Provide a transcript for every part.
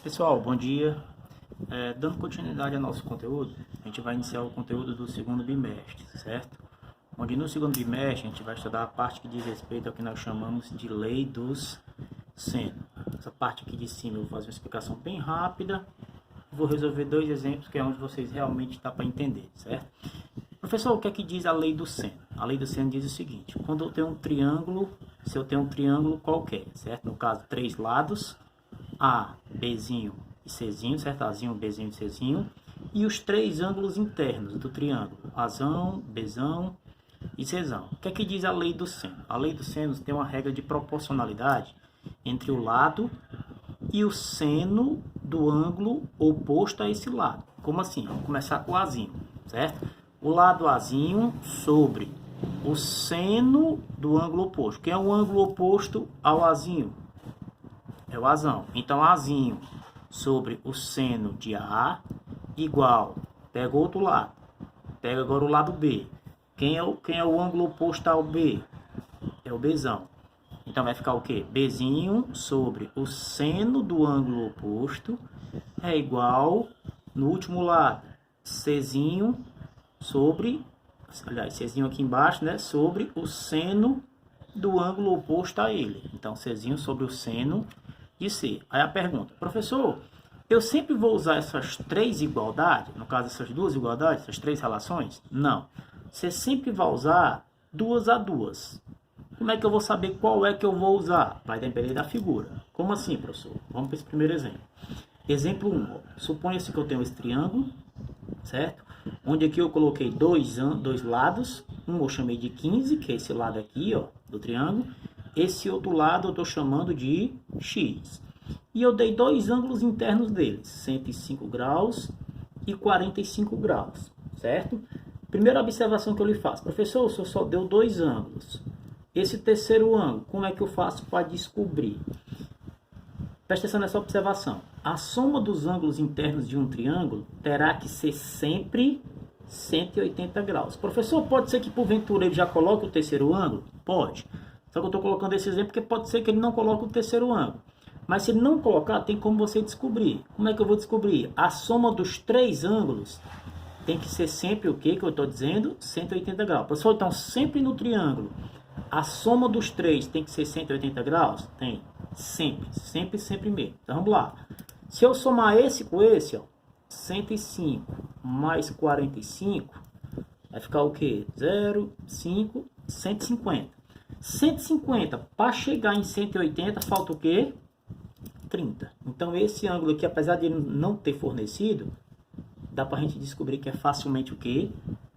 Pessoal, bom dia. Dando continuidade ao nosso conteúdo, a gente vai iniciar o conteúdo do segundo bimestre, certo? Onde no segundo bimestre a gente vai estudar a parte que diz respeito ao que nós chamamos de lei dos seno. Essa parte aqui de cima eu vou fazer uma explicação bem rápida, vou resolver dois exemplos que é onde vocês realmente dá para entender, certo? Professor, o que é que diz a lei do seno? A lei do seno diz o seguinte: quando eu tenho um triângulo, se eu tenho um triângulo qualquer, certo? No caso, três lados, A, Bzinho e Czinho, certo? Azinho, Bzinho e Czinho. E os três ângulos internos do triângulo, Azão, Bzão e Czão. O que é que diz a lei do seno? A lei do seno tem uma regra de proporcionalidade entre o lado e o seno do ângulo oposto a esse lado. Como assim? Vamos começar com o Azinho, certo? O lado Azinho sobre o seno do ângulo oposto. Quem é o ângulo oposto ao Azinho? É o Azão. Então, Azinho sobre o seno de A igual, pega o outro lado, pega agora o lado B. Quem é o ângulo oposto ao B? É o Bzão. Então, vai ficar o quê? Bzinho sobre o seno do ângulo oposto é igual, no último lado, Czinho sobre, aliás, Czinho aqui embaixo, né? Sobre o seno do ângulo oposto a ele. Então, Czinho sobre o seno de C. Aí a pergunta: professor, eu sempre vou usar essas três igualdades, no caso essas duas igualdades, essas três relações? Não. Você sempre vai usar duas a duas. Como é que eu vou saber qual é que eu vou usar? Vai depender da figura. Como assim, professor? Vamos para esse primeiro exemplo. Exemplo 1. Suponha-se que eu tenho esse triângulo, certo? Onde aqui eu coloquei dois lados. Um eu chamei de 15, que é esse lado aqui, ó, do triângulo. Esse outro lado eu estou chamando de X. E eu dei dois ângulos internos deles, 105 graus e 45 graus, certo? Primeira observação que eu lhe faço: professor, o senhor só deu dois ângulos. Esse terceiro ângulo, como é que eu faço para descobrir? Presta atenção nessa observação. A soma dos ângulos internos de um triângulo terá que ser sempre 180 graus. Professor, pode ser que porventura ele já coloque o terceiro ângulo? Pode. Só que eu estou colocando esse exemplo porque pode ser que ele não coloque o terceiro ângulo. Mas se ele não colocar, tem como você descobrir. Como é que eu vou descobrir? A soma dos três ângulos tem que ser sempre o que eu estou dizendo? 180 graus. Pessoal, então sempre no triângulo, a soma dos três tem que ser 180 graus? Tem. Sempre. Sempre, sempre mesmo. Então vamos lá. Se eu somar esse com esse, ó, 105 mais 45, vai ficar o quê? 0, 5, 150. 150, para chegar em 180, falta o quê? 30. Então, esse ângulo aqui, apesar de ele não ter fornecido, dá para a gente descobrir que é facilmente o quê?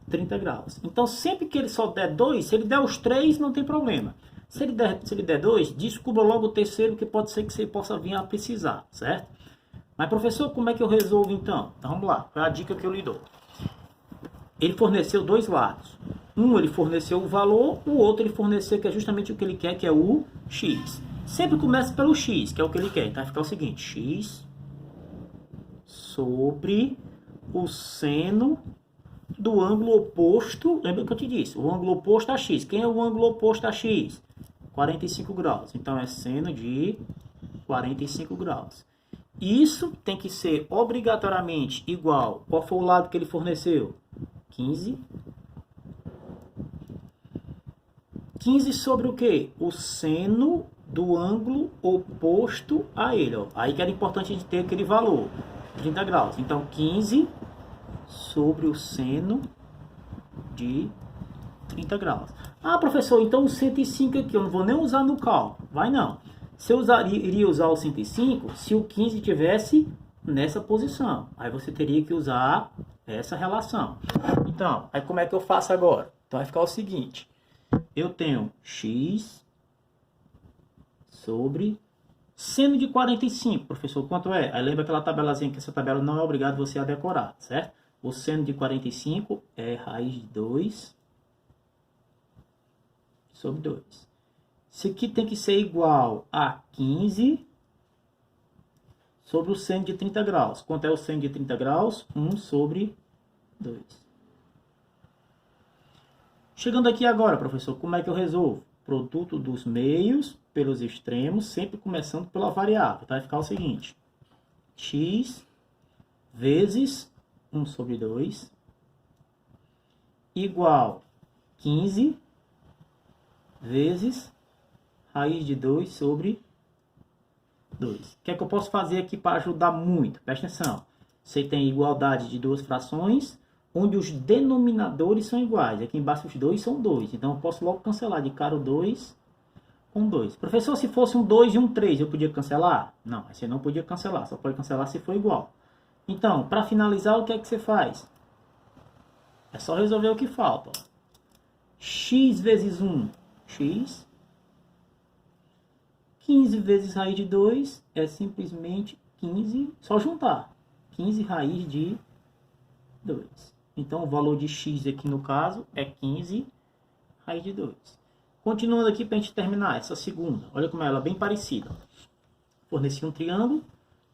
30 graus. Então, sempre que ele só der 2, se ele der os 3, não tem problema. Se ele der 2, descubra logo o terceiro, que pode ser que você possa vir a precisar, certo? Mas, professor, como é que eu resolvo então? Então, vamos lá. Qual é a dica que eu lhe dou? Ele forneceu dois lados. Um ele forneceu o valor, o outro ele forneceu que é justamente o que ele quer, que é o X. Sempre começa pelo X, que é o que ele quer. Então vai ficar o seguinte: X sobre o seno do ângulo oposto. Lembra que eu te disse? O ângulo oposto a X. Quem é o ângulo oposto a X? 45 graus. Então é seno de 45 graus. Isso tem que ser obrigatoriamente igual. Qual foi o lado que ele forneceu? 15 sobre o quê? O seno do ângulo oposto a ele. Ó. Aí que era importante a gente ter aquele valor, 30 graus. Então, 15 sobre o seno de 30 graus. Ah, professor, então o 105 aqui eu não vou nem usar no cálculo. Vai não. Se eu iria usar o 105 se o 15 tivesse nessa posição. Aí você teria que usar essa relação. Então, aí como é que eu faço agora? Então vai ficar o seguinte: eu tenho X sobre seno de 45. Professor, quanto é? Aí lembra aquela tabelazinha, que essa tabela não é obrigado você a decorar, certo? O seno de 45 é raiz de 2 sobre 2. Isso aqui tem que ser igual a 15 sobre o seno de 30 graus. Quanto é o seno de 30 graus? 1 sobre 2. Chegando aqui agora, professor, como é que eu resolvo? Produto dos meios pelos extremos, sempre começando pela variável. Então vai ficar o seguinte: x vezes 1 sobre 2 igual 15 vezes raiz de 2 sobre 2. O que é que eu posso fazer aqui para ajudar muito? Presta atenção. Você tem igualdade de duas frações, onde os denominadores são iguais. Aqui embaixo os dois são 2. Então eu posso logo cancelar de cara o 2 com 2. Professor, se fosse um 2 e um 3, eu podia cancelar? Não, você não podia cancelar. Só pode cancelar se for igual. Então, para finalizar, o que é que você faz? É só resolver o que falta. Ó. X vezes 1, x. 15 vezes raiz de 2 é simplesmente 15, só juntar. 15 raiz de 2. Então, o valor de x aqui no caso é 15 raiz de 2. Continuando aqui para a gente terminar essa segunda. Olha como ela é bem parecida. Forneci um triângulo,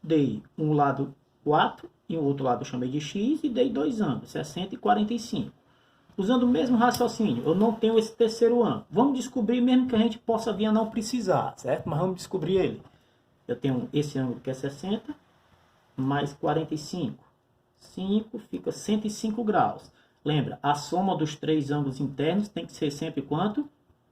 dei um lado 4 e o outro lado eu chamei de x e dei dois ângulos, 60 e 45. Usando o mesmo raciocínio, eu não tenho esse terceiro ângulo. Vamos descobrir mesmo que a gente possa vir a não precisar, certo? Mas vamos descobrir ele. Eu tenho esse ângulo que é 60 mais 45. 5 fica 105 graus. Lembra, a soma dos três ângulos internos tem que ser sempre quanto?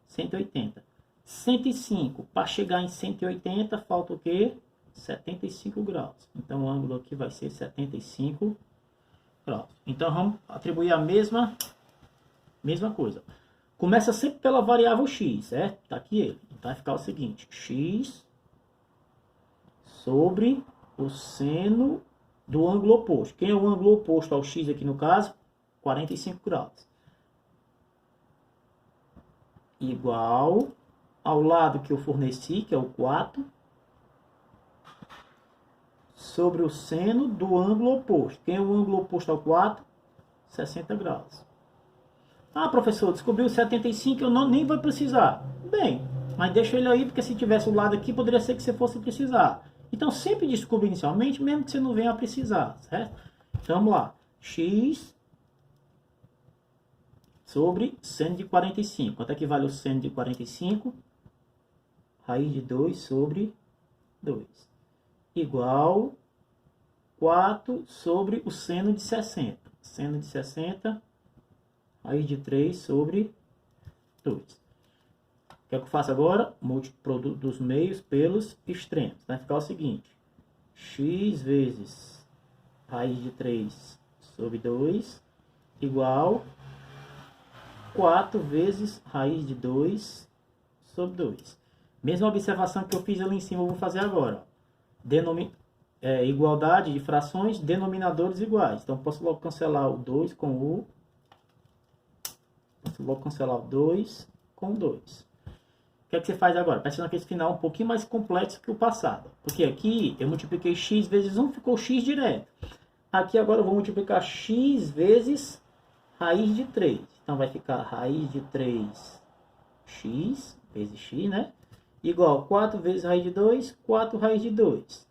180. 105, para chegar em 180, falta o quê? 75 graus. Então, o ângulo aqui vai ser 75 graus. Então, vamos atribuir a mesma coisa. Começa sempre pela variável x, certo? Tá aqui ele. Então, vai ficar o seguinte. X sobre o seno do ângulo oposto. Quem é o ângulo oposto ao x aqui no caso? 45 graus. Igual ao lado que eu forneci, que é o 4, sobre o seno do ângulo oposto. Quem é o ângulo oposto ao 4? 60 graus. Ah, professor, descobriu 75, eu nem vou precisar. Bem, mas deixa ele aí, porque se tivesse o lado aqui, poderia ser que você fosse precisar. Então, sempre descubra inicialmente, mesmo que você não venha a precisar, certo? Então, vamos lá. X sobre seno de 45. Quanto é que vale o seno de 45? Raiz de 2 sobre 2. Igual 4 sobre o seno de 60. Seno de 60, raiz de 3 sobre 2. O que é que eu faço agora? Múltiplo produto dos meios pelos extremos. Vai ficar o seguinte. X vezes raiz de 3 sobre 2 igual 4 vezes raiz de 2 sobre 2. Mesma observação que eu fiz ali em cima, eu vou fazer agora. Igualdade de frações, denominadores iguais. Então, posso logo cancelar o 2 com o... Posso logo cancelar o 2 com o 2. O que é que você faz agora? Pensando que esse final é um pouquinho mais complexo que o passado. Porque aqui eu multipliquei x vezes 1, ficou x direto. Aqui agora eu vou multiplicar x vezes raiz de 3. Então vai ficar raiz de 3x vezes x, né? Igual 4 vezes raiz de 2, 4 raiz de 2.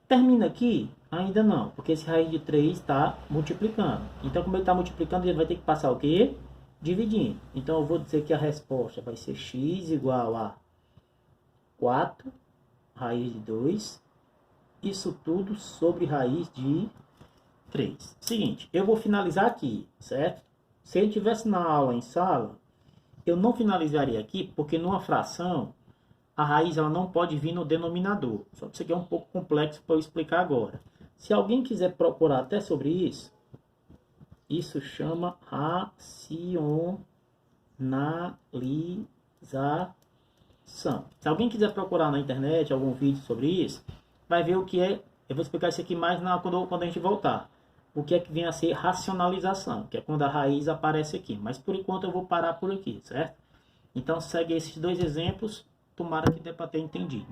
Termina aqui? Ainda não, porque esse raiz de 3 está multiplicando. Então, como ele está multiplicando, ele vai ter que passar o quê? Dividindo. Então, eu vou dizer que a resposta vai ser x igual a 4 raiz de 2. Isso tudo sobre raiz de 3. Seguinte, eu vou finalizar aqui, certo? Se ele estivesse na aula em sala, eu não finalizaria aqui, porque numa fração, a raiz ela não pode vir no denominador. Só que isso aqui é um pouco complexo para eu explicar agora. Se alguém quiser procurar até sobre isso, isso chama racionalização. Se alguém quiser procurar na internet algum vídeo sobre isso, vai ver o que é. Eu vou explicar isso aqui mais quando a gente voltar. O que é que vem a ser racionalização, que é quando a raiz aparece aqui. Mas por enquanto eu vou parar por aqui, certo? Então segue esses dois exemplos, tomara que dê para ter entendido.